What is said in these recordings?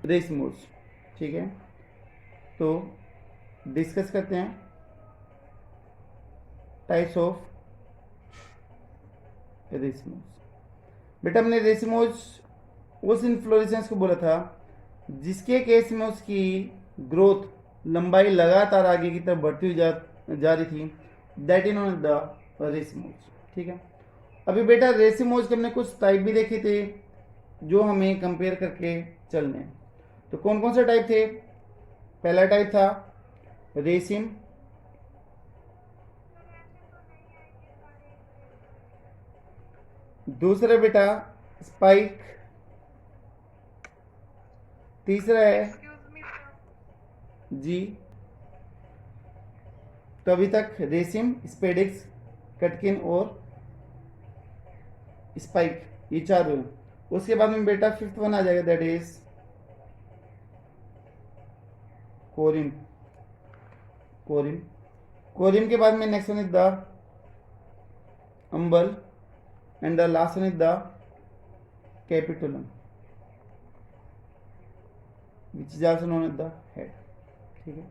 Racemose. ठीक है, तो डिस्कस करते हैं टाइप्स ऑफ रेसिमोज। बेटा हमने रेसिमोज उस इन्फ्लोरेसेंस को बोला था जिसके केस में उसकी ग्रोथ लंबाई लगातार आगे की तरफ बढ़ती हुई जा रही थी, that is known the racemose. ठीक है, अभी बेटा रेसिमोज के हमने कुछ टाइप भी देखे थे जो हमें कंपेयर करके चलने हैं। तो कौन कौन से टाइप थे? पहला टाइप था रेसिम, दूसरा बेटा स्पाइक, तीसरा है जी। तो अभी तक रेसिम, स्पेडिक्स, कटकिन और स्पाइक, ये चार हुए। उसके बाद में बेटा फिफ्थ वन आ जाएगा, that is corymb. Corymb corymb के बाद में next one is the umbel and the last one is the capitulum which is also known as the head. ठीक है,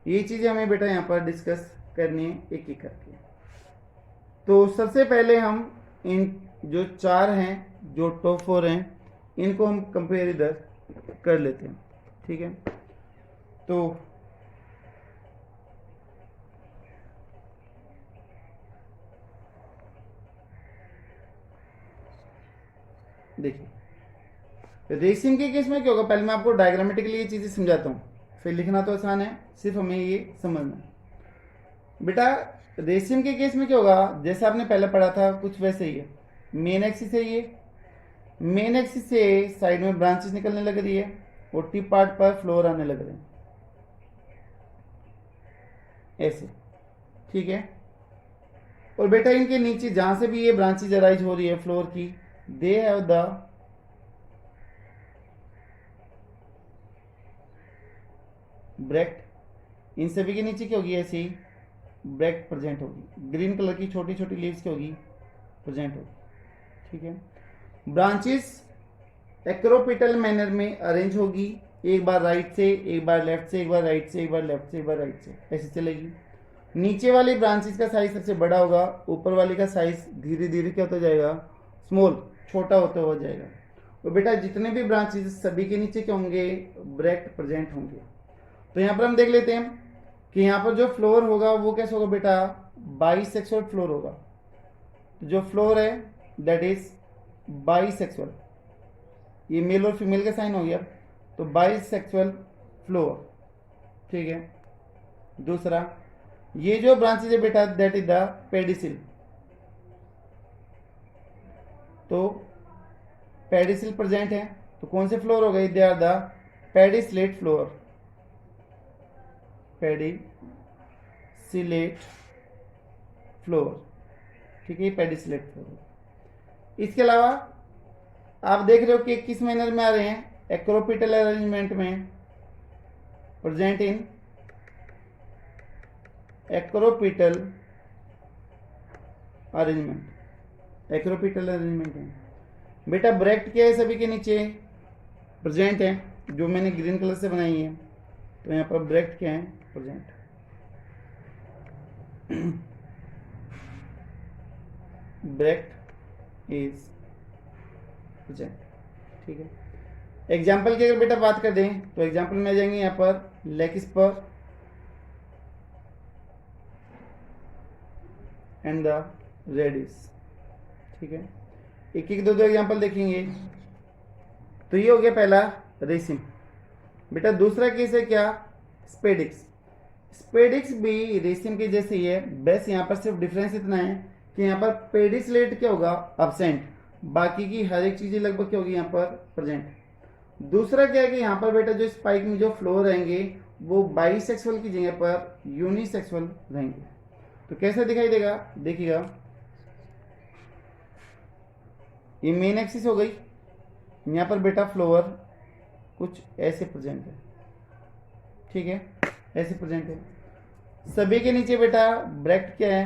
ये चीजें हमें बेटा यहाँ पर डिस्कस करनी है एक एक करके। तो सबसे पहले हम इन जो चार हैं, जो टॉप फोर हैं, इनको हम कंपेयर इधर कर लेते हैं। ठीक है, तो देखिए रेसिम के केस में क्या होगा, पहले मैं आपको डायग्रामेटिकली ये चीजें समझाता हूँ, फिर लिखना तो आसान है, सिर्फ हमें ये समझना है। बेटा रेसिम के केस में क्या होगा, जैसे आपने पहले पढ़ा था कुछ वैसे ही है। मेन एक्सिस है ये, मेन एक्सिस से साइड में ब्रांचेस निकलने लग रही है और टिप पार्ट पर फ्लोर आने लग रहे हैं ऐसे। ठीक है, और बेटा इनके नीचे जहां से भी ये ब्रांचेज अराइज हो रही है फ्लोर की, दे हैव द ब्रैक्ट। इन सभी के नीचे क्या होगी, ऐसी ब्रैक्ट प्रेजेंट होगी, ग्रीन कलर की छोटी छोटी लीव्स की होगी, प्रेजेंट होगी। ठीक है, ब्रांचेस एक्रोपिटल मैनर में अरेंज होगी, एक बार राइट से, एक बार लेफ्ट से, एक बार राइट से, एक बार लेफ्ट से, एक बार राइट से, ऐसे चलेगी। नीचे वाली ब्रांचेस का साइज सबसे बड़ा होगा, ऊपर वाली का साइज धीरे धीरे क्या होता जाएगा, स्मॉल, छोटा होता हुआ जाएगा। और बेटा जितने भी ब्रांचेस सभी के नीचे क्या होंगे, ब्रैक्ट प्रेजेंट होंगे। तो यहाँ पर हम देख लेते हैं कि यहाँ पर जो फ्लोर होगा वो कैसे होगा बेटा, बाइसेक्सुअल फ्लोर होगा। तो जो फ्लोर है दैट इज बाइसेक्सुअल, ये मेल और फीमेल का साइन हो गया, तो बाइसेक्सुअल फ्लोर। ठीक है, दूसरा ये जो ब्रांचेज है बेटा दैट इज द पेडिसिल, तो पेडिसिल प्रेजेंट है, तो कौन से फ्लोर हो गए, they are the pedicellate flower, pedicellate flower. ठीक है, पेडिसिलेट फ्लोर। इसके अलावा आप देख रहे हो कि किस मैनर में आ रहे हैं, एक्रोपिटल अरेंजमेंट में, present in acropetal arrangement, acropetal arrangement है। बेटा ब्रैक्ट क्या है, सभी के नीचे प्रेजेंट है, जो मैंने ग्रीन कलर से बनाई है, तो यहाँ पर ब्रैक्ट क्या है, प्रेजेंट। Bract is present. ठीक है, एग्जाम्पल की अगर बेटा बात कर दें तो एग्जाम्पल में आ जाएंगे यहाँ पर leg spur and the radish. ठीक है, एक एक दो दो एग्जाम्पल देखेंगे। तो ये हो गया पहला रेसिम। बेटा दूसरा केस है क्या, स्पेडिक्स। स्पेडिक्स भी रेसिम के जैसे ही है, बस यहाँ पर सिर्फ डिफरेंस इतना है कि यहाँ पर पेडिसलेट क्या होगा, अब्सेंट, बाकी की हर एक चीजें लगभग क्या होगी यहाँ पर प्रेजेंट। दूसरा क्या है कि यहाँ पर बेटा जो स्पाइक में जो फ्लोर रहेंगे वो बाइसेक्सुअल की जगह पर यूनिसेक्सुअल रहेंगे। तो कैसा दिखाई देगा, देखिएगा ये मेन एक्सिस हो गई, यहाँ पर बेटा फ्लोवर कुछ ऐसे प्रेजेंट है। ठीक है, ऐसे प्रेजेंट है। सभी के नीचे बेटा ब्रैक्ट क्या है,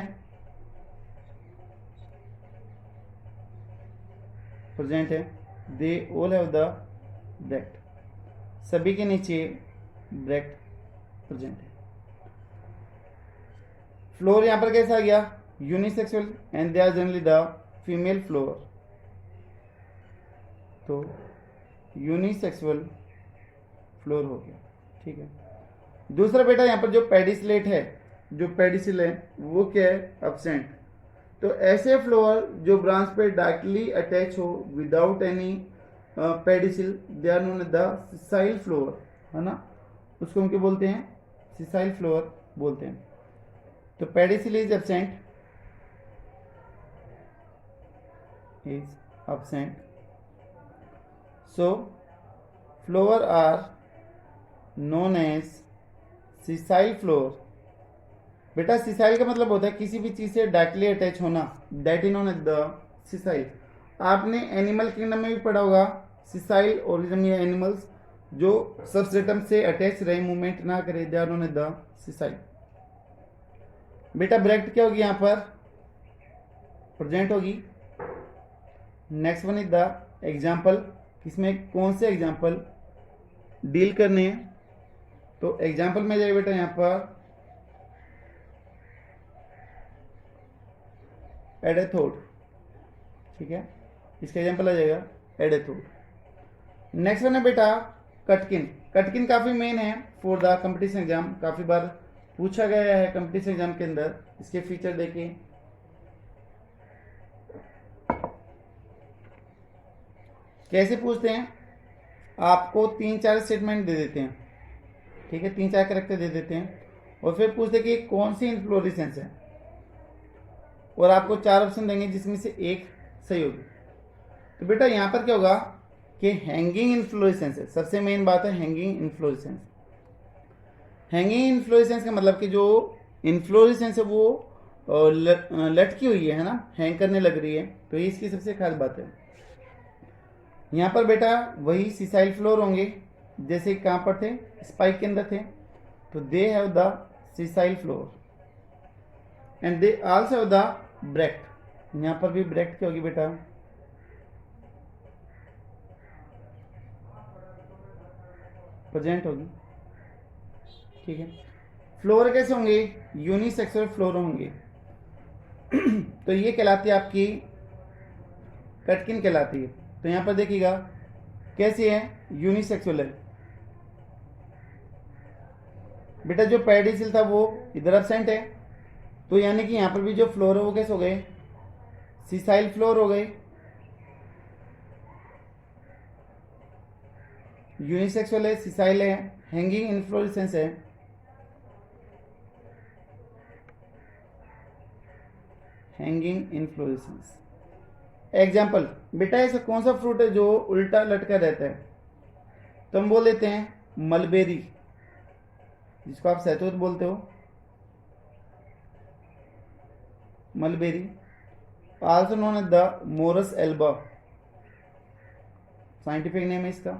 प्रेजेंट है, they all have the bract. सभी के नीचे ब्रैक्ट प्रेजेंट है। फ्लोर यहां पर कैसा आ गया, unisexual and they are generally the female flower, तो यूनिसेक्सुअल फ्लोर हो गया। ठीक है। दूसरा बेटा यहाँ पर जो पेडिसिलेट है, जो पेडिसिल है वो क्या है, एब्सेंट। तो ऐसे फ्लोर जो ब्रांच पे डायरेक्टली अटैच हो without any pedicel, they are known as the sessile flower, है ना, उसको हम क्या बोलते हैं, सिसाइल फ्लोर बोलते हैं। तो pedicel is absent, so flower are known as sessile floor। बेटा सिसाइल का मतलब होता है किसी भी चीज से डायरेक्टली अटैच होना, that is known as the sessile. आपने एनिमल किंगडम में भी पढ़ा होगा सिसाइल ऑर्गेनिज्म या एनिमल्स जो सबस्ट्रेटम से अटैच रहे, मूवमेंट ना करे, they are known as the sessile. बेटा ब्रैक्ट क्या होगी, यहां पर प्रेजेंट होगी। Next one is the example, इसमें कौन से एग्जाम्पल डील करने हैं, तो एग्जाम्पल में जाइए बेटा यहां पर एडेथोड, ठीक है, इसका एग्जाम्पल आ जाएगा एडेथोड। नेक्स्ट वन है बेटा कटकिन। कटकिन काफी मेन है फॉर द कंपटीशन एग्जाम, काफी बार पूछा गया है कंपटीशन एग्जाम के अंदर। इसके फीचर देखिए, कैसे पूछते हैं, आपको 3-4 स्टेटमेंट दे देते हैं, ठीक है, 3-4 कैरेक्टर दे देते हैं और फिर पूछते हैं कि कौन सी इन्फ्लोरेसेंस है, और आपको 4 ऑप्शन देंगे जिसमें से एक सही होगी। तो बेटा यहां पर क्या होगा कि हैंगिंग इन्फ्लोरेसेंस है, सबसे मेन बात है हैंगिंग इन्फ्लोरेसेंस। हैंगिंग इन्फ्लोरेसेंस का मतलब कि जो इन्फ्लोरेसेंस है वो लटकी हुई है ना, हैंग करने लग रही है, तो ये इसकी सबसे खास बात है। यहां पर बेटा वही सिसाइल फ्लोर होंगे जैसे कहां पर थे, स्पाइक के अंदर थे, तो they have the sessile floor and they also have the bract. यहां पर भी ब्रैक्ट क्या होगी बेटा, प्रेजेंट होगी। ठीक है। फ्लोर कैसे होंगे, यूनिसेक्सुअल फ्लोर होंगे। तो ये कहलाती है आपकी कटकिन कहलाती है। तो यहां पर देखिएगा कैसी है, यूनिसेक्सुअल है। बेटा जो पेडिसिल था वो इधर एब्सेंट है, तो यानी कि यहां पर भी जो फ्लोर है वो कैसे हो गए, सिसाइल फ्लोर हो गए। यूनिसेक्सुअल है, सिसाइल है, हैंगिंग इन्फ्लोरेसेंस है। Hanging inflorescence. एग्जाम्पल, बेटा ऐसा कौन सा फ्रूट है जो उल्टा लटका रहता है, तो हम बोल देते हैं मलबेरी, जिसको आप सहतूत बोलते हो, mulberry, also known as the morus alba, scientific name है इसका।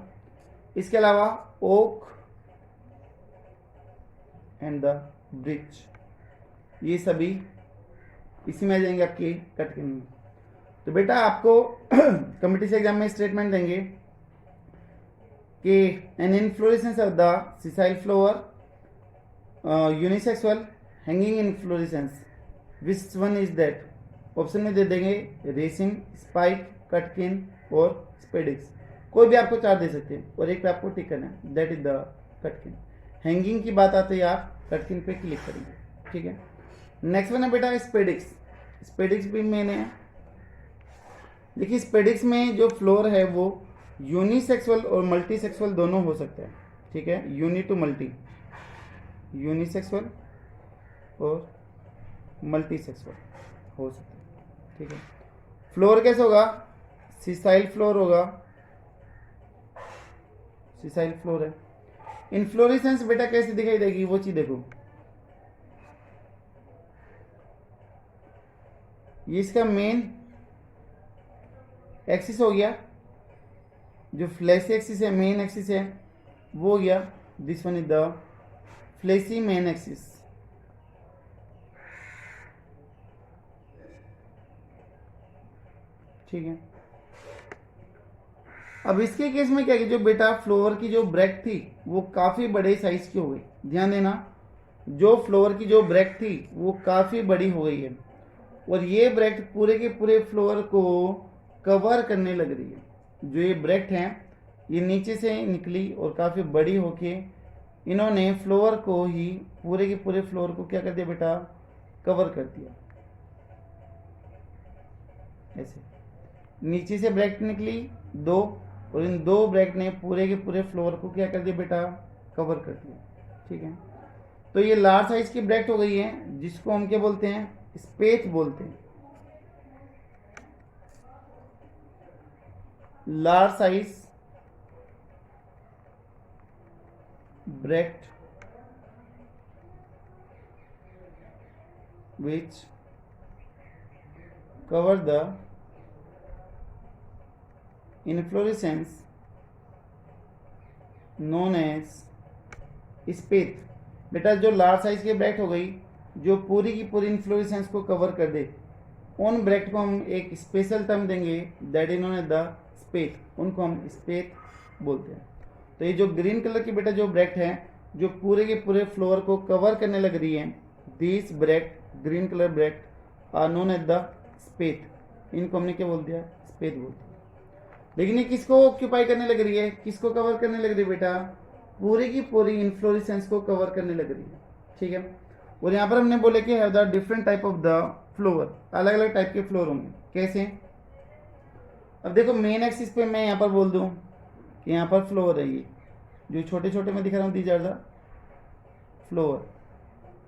इसके अलावा ओक एंड द ब्रिच, ये सभी इसी में आ जाएंगे आपके कटकिन में। तो बेटा आपको कॉम्पिटिशन एग्जाम में स्टेटमेंट देंगे कि an inflorescence of the sessile flower, unisexual, hanging inflorescence, which one is that. Option में दे देंगे रेसिंग, स्पाइक, कटकिन और स्पेडिक्स। कोई भी आपको 4 दे सकते हैं और एक पे आपको टिक करना है, दैट इज द कटकिन। हैंगिंग की बात आती है आप कटकिन पे क्लिक करेंगे। ठीक है। नेक्स्ट वन है बेटा स्पेडिक्स। स्पेडिक्स भी मैंने देखिए, स्पेडिक्स में जो फ्लोर है वो यूनिसेक्सुअल और मल्टीसेक्सुअल दोनों हो सकता है। ठीक है, यूनि टू मल्टी, यूनिसेक्सुअल और मल्टीसेक्सुअल हो सकता है। ठीक है। फ्लोर कैसे होगा, सिसाइल फ्लोर होगा, सिसाइल फ्लोर है। इन्फ्लोरेसेंस बेटा कैसे दिखाई देगी वो चीज देखो, ये इसका मेन एक्सिस हो गया, जो फ्लैशी एक्सिस है, मेन एक्सिस है वो हो गया, this one is the fleshy main axis. ठीक है। अब इसके केस में क्या है कि जो बेटा फ्लोवर की जो ब्रैक्ट थी वो काफी बड़े साइज की हो गई। ध्यान देना, जो फ्लोवर की जो ब्रैक्ट थी वो काफी बड़ी हो गई है और ये ब्रैक्ट पूरे के पूरे फ्लोवर को कवर करने लग रही है। जो ये ब्रैक्ट है ये नीचे से निकली और काफी बड़ी होके इन्होंने फ्लोवर को ही पूरे के पूरे फ्लोवर को क्या कर दिया बेटा, कवर कर दिया। ऐसे नीचे से ब्रैक्ट निकली दो और इन दो ब्रैक्ट ने पूरे के पूरे फ्लोर को क्या कर दिया बेटा, कवर कर दिया। ठीक है, तो ये लार्ज साइज की ब्रैक्ट हो गई है जिसको हम क्या बोलते हैं, स्पेथ बोलते हैं। Large size bract which cover the inflorescence known as स्पेथ। बेटा जो लार्ज साइज की ब्रैक्ट हो गई जो पूरी की पूरी इन्फ्लोरेसेंस को कवर कर दे, उन ब्रैक्ट को हम एक स्पेशल टर्म देंगे that is known as the spathe. उनको हम स्पेथ बोलते हैं। तो ये जो ग्रीन कलर की बेटा जो ब्रैक्ट है जो पूरे के पूरे फ्लोर को कवर करने लग रही है, this bract green colour bract are known as the spathe. इनको हमने क्या बोल दिया, स्पेथ बोल दिया। लेकिन ये किसको ऑक्यूपाई करने लग रही है, किसको कवर करने लग रही है बेटा, पूरी की पूरी इन्फ्लोरेसेंस को कवर करने लग रही है। ठीक है, और यहाँ पर हमने बोले कि have the different type of the flower, अलग अलग टाइप के फ्लोर होंगे। कैसे, अब देखो मेन एक्सिस पे मैं यहाँ पर बोल दूँ कि यहाँ पर फ्लोवर है, ये जो छोटे छोटे मैं दिखा रहा हूँ दीज आर द फ्लोवर।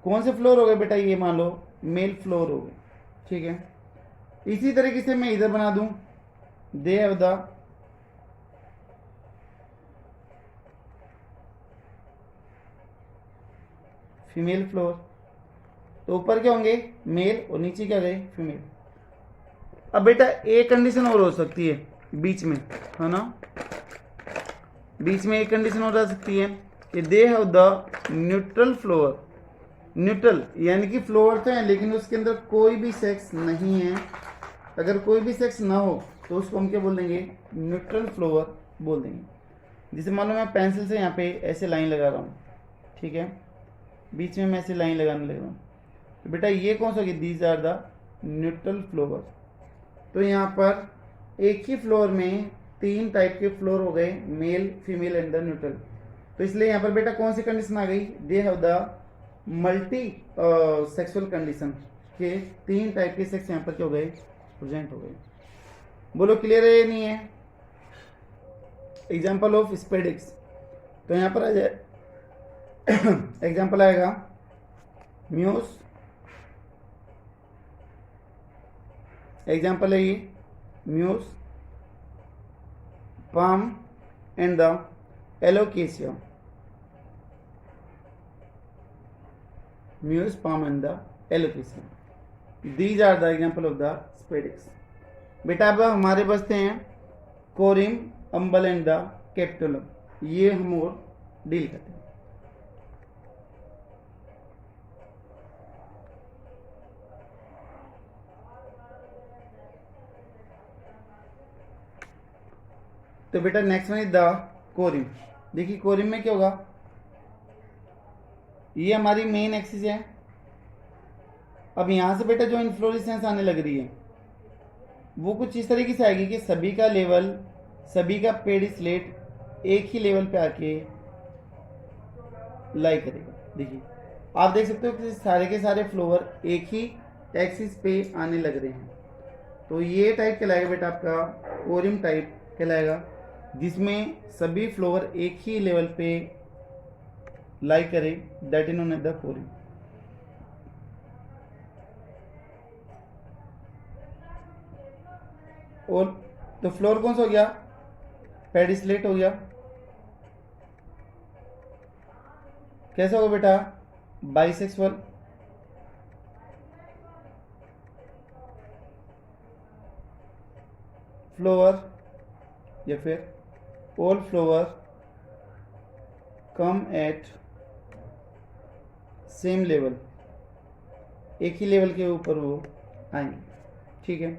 कौन से फ्लोर हो गए बेटा, ये मान लो मेल फ्लोर हो गए। ठीक है, इसी तरीके से मैं इधर बना दूं they have the female flower. तो ऊपर क्या होंगे मेल और नीचे क्या गए फीमेल। अब बेटा एक कंडीशन और हो सकती है बीच में, है ना, बीच में एक कंडीशन और आ सकती है कि they have the neutral floor. Neutral यानी कि फ्लोवर तो है लेकिन उसके अंदर कोई भी सेक्स नहीं है। अगर कोई भी सेक्स ना हो तो उसको हम क्या बोल देंगे, न्यूट्रल फ्लोवर बोल देंगे। जैसे मान लो मैं पेंसिल से यहाँ पे ऐसे लाइन लगा रहा हूँ, ठीक है, बीच में मैं ऐसे लाइन लगाने लग रहा हूँ, तो बेटा ये कौन सा होगी, these are the neutral flower. तो यहाँ पर एक ही फ्लोर में तीन टाइप के फ्लोर हो गए, male female and the neutral. तो इसलिए यहाँ पर बेटा कौन सी कंडीशन आ गई, they have the multi sexual condition के तीन टाइप के सेक्स यहाँ पर क्या हो गए, प्रेजेंट हो गए। बोलो क्लियर है या नहीं है। एग्जाम्पल ऑफ स्पेडिक्स, तो यहाँ पर आ जाए एग्जाम्पल आएगा म्यूस, एग्जाम्पल है ये Musa, palm and the alocasia. Musa, palm and the alopecia. These are the example of the spadix. बेटा अब हमारे बचते हैं कोरिम, अम्बल एंड द कैप्टुलम। ये हम और डील करते हैं। तो बेटा next one is the corymb. देखिए कोरिम में क्या होगा, ये हमारी मेन एक्सिस है। अब यहां से बेटा जो इन्फ्लोरेसेंस आने लग रही है वो कुछ इस तरीके से आएगी कि सभी का लेवल, सभी का पेडिस्लेट एक ही लेवल पे आके लाई करेगा। देखिए आप देख सकते हो कि सारे के सारे फ्लोवर एक ही एक्सिस पे आने लग रहे हैं। तो ये टाइप कहलाएगा बेटा आपका कोरिम टाइप कहलाएगा, जिसमें सभी फ्लोवर एक ही लेवल पे लाई करे, that is known as the corymb. और तो फ्लोर कौन सा हो गया, पेडिस्लेट हो गया। कैसा होगा बेटा, बाइसेक्सुअल। फ्लोवर या फिर ऑल फ्लोवर कम एट सेम लेवल, एक ही लेवल के ऊपर वो आएंगे। ठीक है,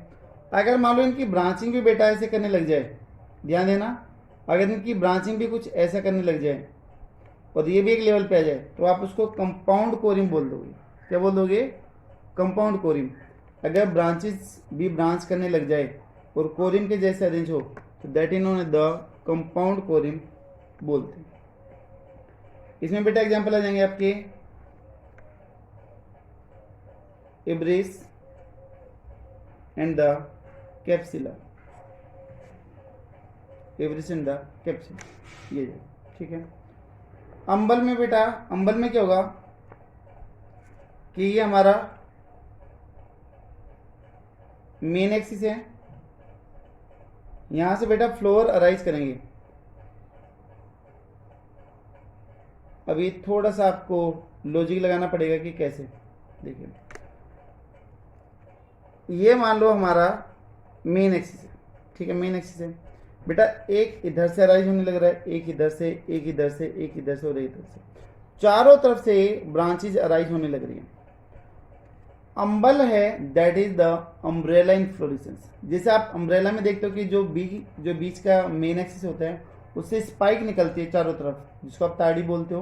अगर मान लो इनकी ब्रांचिंग भी बेटा ऐसे करने लग जाए, ध्यान देना अगर इनकी ब्रांचिंग भी कुछ ऐसा करने लग जाए और ये भी एक लेवल पे आ जाए तो आप उसको कंपाउंड कोरिम बोल दोगे। क्या बोल दोगे? Compound corymb. अगर ब्रांचेस भी ब्रांच करने लग जाए और कोरिम के जैसे अरेंज हो तो दैट इन्होंने द कंपाउंड कोरिम बोलते हैं। इसमें बेटा एग्जांपल आ जाएंगे आपके एब्रिस एंड द कैप्सिला। एब्रिस एंड द कैप्सिला, ये ठीक है। अंबल में बेटा, अंबल में क्या होगा कि ये हमारा मेन एक्सिस है, यहां से बेटा फ्लोर अराइज करेंगे। अभी थोड़ा सा आपको लॉजिक लगाना पड़ेगा कि कैसे। देखिए ये मान लो हमारा मेन एक्सिस है, ठीक है, मेन एक्सिस है बेटा। एक इधर से अराइज होने लग रहा है, एक इधर से, एक इधर से, एक इधर से और एक इधर से, चारों तरफ से ब्रांचेज अराइज होने लग रही हैं। अंबल है that is the umbrella inflorescence. जैसे आप अम्ब्रेला में देखते हो कि जो बीच का मेन एक्सिस होता है उससे स्पाइक निकलती है चारों तरफ, जिसको आप ताड़ी बोलते हो,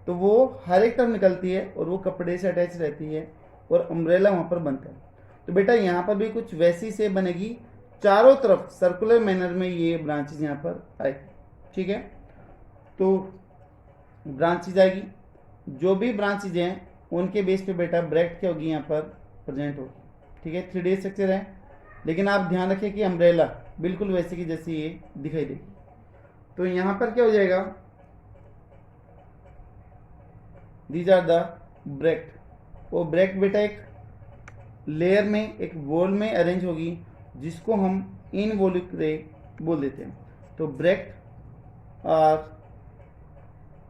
तो वो हर एक तरफ निकलती है और वो कपड़े से अटैच रहती है और अम्ब्रेला वहां पर बनता है। तो बेटा यहाँ पर भी कुछ वैसी से बनेगी, चारों तरफ सर्कुलर मैनर में ये ब्रांचेज यहाँ पर आएगी, ठीक है। तो ब्रांचेज आएगी, जो भी ब्रांचेज हैं उनके बेस पे बेटा ब्रैकेट क्या होगी यहाँ पर प्रेजेंट होगी, ठीक है। 3D स्ट्रक्चर है, लेकिन आप ध्यान रखें कि अम्ब्रेला बिल्कुल वैसे की जैसी ये दिखाई देगी। तो यहाँ पर क्या हो जाएगा, दीज आर द ब्रैकेट। वो ब्रैकेट बेटा एक लेयर में, एक वॉल में अरेंज होगी, जिसको हम इनवोल्यूक्रे बोल देते हैं। तो bracket are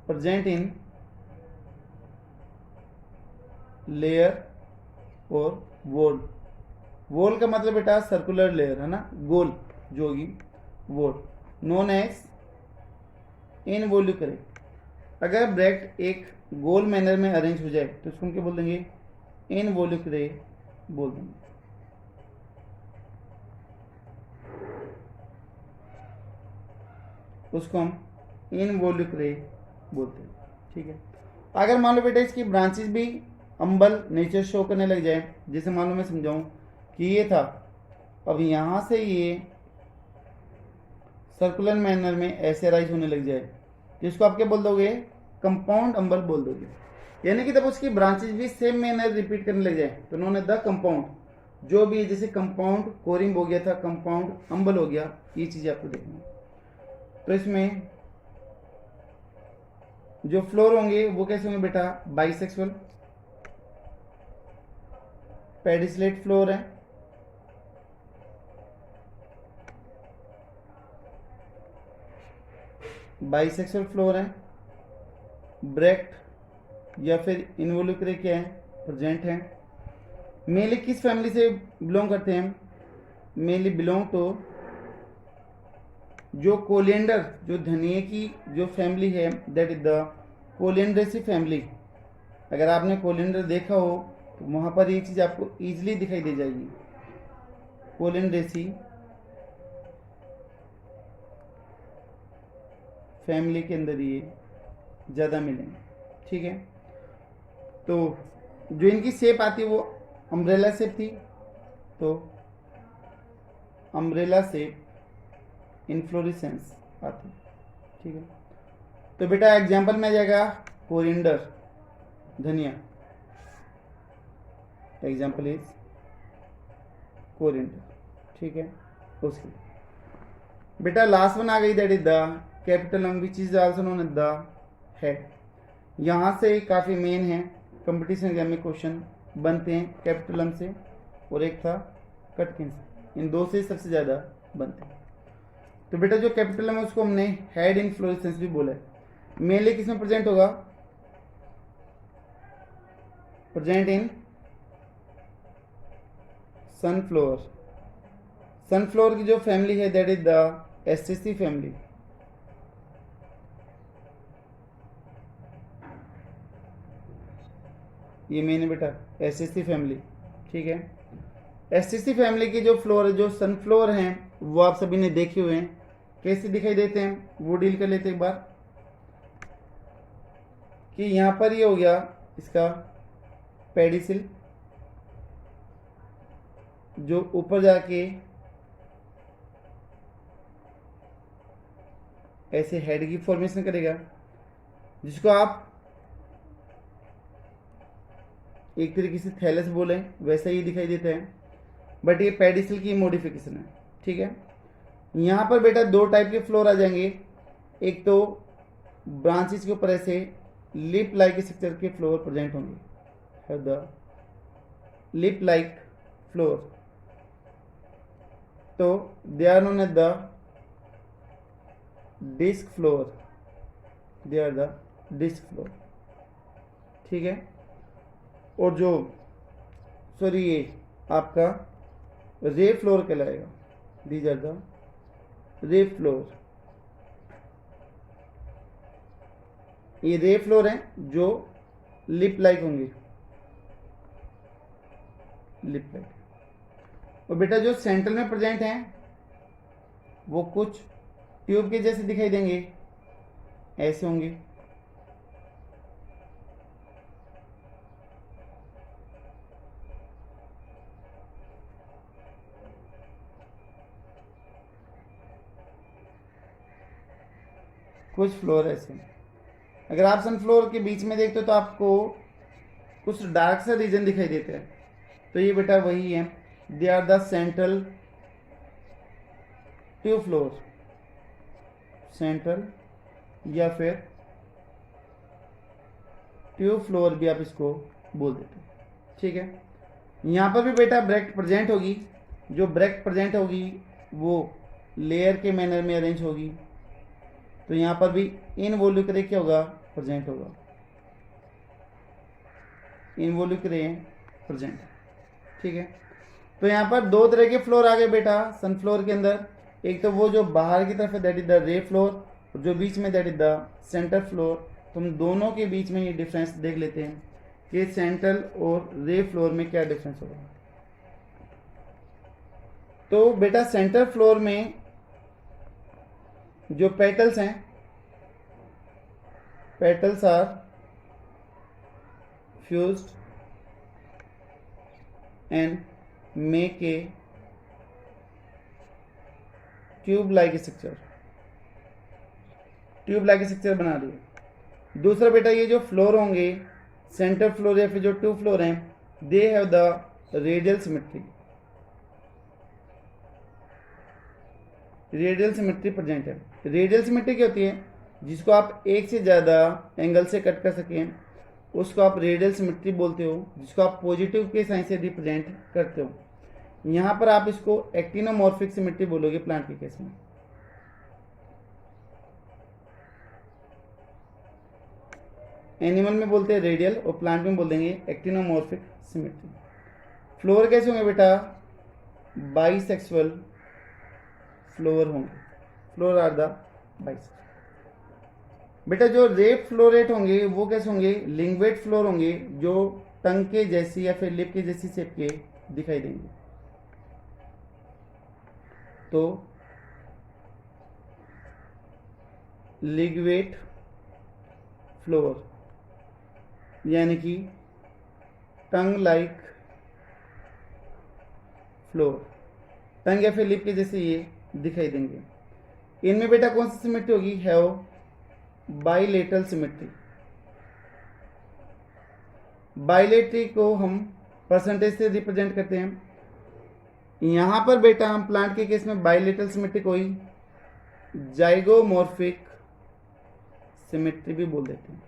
present in layer और वॉल। वॉल का मतलब बेटा सर्कुलर लेयर है ना, गोल जो होगी वॉल, नोन एज इनवोल्यूक्रे। अगर ब्रैकेट एक गोल मैनर में अरेंज हो जाए तो उसको हम क्या बोल देंगे? इनवोल्यूक्रे बोल देंगे। उसको हम इनवोल्यूक्रे बोलते हैं, ठीक है। अगर मान लो बेटा इसकी ब्रांचेस भी अंबल नेचर शो करने लग जाए, जैसे मान लो मैं समझाऊं कि ये था, अब यहां से ये सर्कुलर मैनर में ऐसे राइज होने लग जाए तो इसको आप क्या बोल दोगे? कंपाउंड अंबल बोल दोगे। यानी कि जब उसकी ब्रांचेस भी सेम मैनर रिपीट करने लग जाए तो उन्होंने द कंपाउंड, जो भी जैसे कंपाउंड कोरिम हो गया था, कंपाउंड अंबल हो गया, ये चीज आपको देखना। तो इसमें जो फ्लोर होंगे वो कैसे होंगे बेटा? बाइसेक्सुअल, पेडिसलेट फ्लोर है, बाइसेक्सुअल फ्लोर है, ब्रैकेट या फिर इनवोल्यूक्रे क्या है? प्रेजेंट है। मेनली किस फैमिली से बिलोंग करते हैं? मेनली बिलोंग टू जो कोलिएंडर, जो धनिए की जो फैमिली है, दैट इज द कोलिएंड्रेसी फैमिली। अगर आपने कोलिएंडर देखा हो तो वहां पर ये चीज आपको इजीली दिखाई दे जाएगी। कोलिएंड्रेसी फैमिली के अंदर ये ज़्यादा मिलेंगे, ठीक है। तो जो इनकी शेप आती है वो अम्ब्रेला शेप थी, तो अम्ब्रेला शेप इन्फ्लोरेसेंस आती है, ठीक है। तो बेटा एग्जाम्पल में आ जाएगा कोरिएंडर, धनिया, एग्जाम्पल इज कोरिएंडर, ठीक है। उसके बेटा लास्ट वन आ गई, that is the capitulum, which is also known as the head. यहाँ से काफ़ी मेन है, कंपटीशन एग्जाम में क्वेश्चन बनते हैं कैपिटल एम से, और एक था कटकिन से, इन दो से सबसे ज़्यादा बनते हैं। तो बेटा जो कैपिटल एम है उसको हमने हेड इन्फ्लोरेसेंस भी बोला है। मेनली किसमें प्रेजेंट होगा? Present in sunflower. सनफ्लावर की जो फैमिली है दैट इज द एस्टेसी फैमिली। ये मेन है बेटा एस्टेसी फैमिली, ठीक है। एस्टेसी फैमिली की जो फ्लोर है, जो सनफ्लावर हैं, वो आप सभी ने देखे हुए हैं, कैसे दिखाई देते हैं वो डील कर लेते हैं एक बार। कि यहाँ पर ये हो गया इसका पेडिसिल, जो ऊपर जाके ऐसे हेड की फॉर्मेशन करेगा, जिसको आप एक तरीके से थैलस बोले, वैसा ही दिखाई देता है, बट ये पेडिसिल की मॉडिफिकेशन है। ठीक है, यहाँ पर बेटा दो टाइप के फ्लोर आ जाएंगे। एक तो ब्रांचेस के ऊपर ऐसे लिप लाइक स्ट्रक्चर के फ्लोर प्रेजेंट होंगे, है द लिप लाइक फ्लोर, तो they are known as the disc flower, they are the disc flower. ठीक है, और जो सॉरी ये आपका रे फ्लोर कहलाएगा, these are the ray flower. ये रे फ्लोर हैं जो लिप लाइक होंगे, लिप लाइक। और बेटा जो सेंटर में प्रेजेंट हैं वो कुछ ट्यूब के जैसे दिखाई देंगे, ऐसे होंगे। कुछ फ्लोर ऐसे, अगर आप सनफ्लोर के बीच में देखते हो तो आपको कुछ डार्क सा रीजन दिखाई देता है, तो ये बेटा वही है, they are the central tube flower, central या फिर ट्यूब फ्लोर भी आप इसको बोल देते हो। ठीक है, यहाँ पर भी बेटा ब्रैकेट प्रेजेंट होगी, जो ब्रैकेट प्रेजेंट होगी वो लेयर के मैनर में अरेंज होगी, तो यहाँ पर भी इनवॉल्यूक्रे क्या होगा, प्रेजेंट होगा, इनवॉल्यूक्रे प्रेजेंट। ठीक है, तो यहाँ पर दो तरह के फ्लोर आ गए बेटा सनफ्लोर के अंदर। एक तो वो जो बाहर की तरफ है that is the ray floor, और जो बीच में that is the centre floor. तुम दोनों के बीच में ये डिफरेंस देख लेते हैं कि सेंट्रल और रे फ्लोर में क्या डिफरेंस होगा। तो बेटा सेंटर फ्लोर में जो पेटल्स हैं, petals are fused and make a tube like structure, tube like structure बना दिए। दूसरा बेटा ये जो फ्लोर होंगे सेंटर फ्लोर या फिर जो ट्यूब फ्लोर हैं, they have the radial symmetry, radial symmetry present है। रेडियल सिमेट्री क्या होती है, जिसको आप एक से ज़्यादा एंगल से कट कर सकें उसको आप रेडियल सिमेट्री बोलते हो, जिसको आप पॉजिटिव के साइन से रिप्रेजेंट करते हो। यहाँ पर आप इसको एक्टिनोमॉर्फिक सिमेट्री बोलोगे प्लांट के केस में। एनिमल में बोलते हैं रेडियल और प्लांट में बोल देंगे एक्टिनोमॉर्फिक सिमेट्री। फ्लोर कैसे होंगे बेटा, बाइसेक्सुअल फ्लोर होंगे, फ्लोर आर द बाइसेक्सुअल। बेटा जो रे फ्लोरेट होंगे वो कैसे होंगे, लिंग्वेट फ्लोर होंगे, जो टंग के जैसी या फिर लिप के जैसी शेप के दिखाई देंगे। तो लिंग्वेट फ्लोर यानी कि टंग लाइक फ्लोर, टंग या फिर लिप के जैसे ये दिखाई देंगे। इनमें बेटा कौन सी सिमेट्री होगी, हैव बाइलेटरल सिमेट्री। बाइलेटरी को हम परसेंटेज से रिप्रेजेंट करते हैं। यहां पर बेटा हम प्लांट के केस में बाइलेटरल सिमेट्री को ही जाइगोमॉर्फिक सिमेट्री भी बोल देते हैं,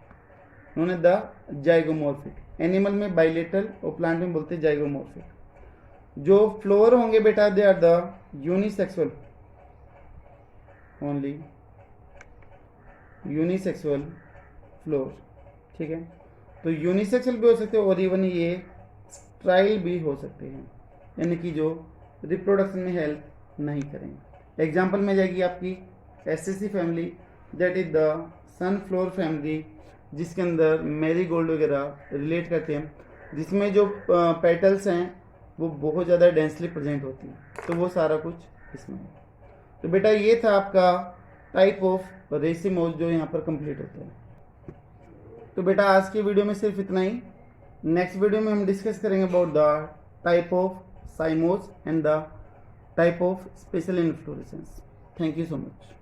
उन्होंने द जाइगोमॉर्फिक। एनिमल में बाइलेटरल और प्लांट में बोलते हैं जाइगोमॉर्फिक। जो फ्लोर होंगे बेटा they are the unisexual, only unisexual flower. ठीक है, तो यूनिसेक्सुअल भी हो सकते हैं और इवन ये स्ट्राइल भी हो सकते हैं, यानी कि जो रिप्रोडक्शन में हेल्प नहीं करेंगे। एग्जाम्पल में जाएगी आपकी SSC family, that is the sunflower family, जिसके अंदर मैरीगोल्ड वगैरह रिलेट करते हैं, जिसमें जो पेटल्स हैं वो बहुत ज़्यादा डेंसली प्रेजेंट होती हैं, तो वो सारा कुछ इसमें है। तो बेटा ये था आपका टाइप ऑफ रेसिमोज जो यहाँ पर कंप्लीट होता है। तो बेटा आज की वीडियो में सिर्फ इतना ही। नेक्स्ट वीडियो में हम डिस्कस करेंगे about the type of cymose and the type of special inflorescence. Thank you so much.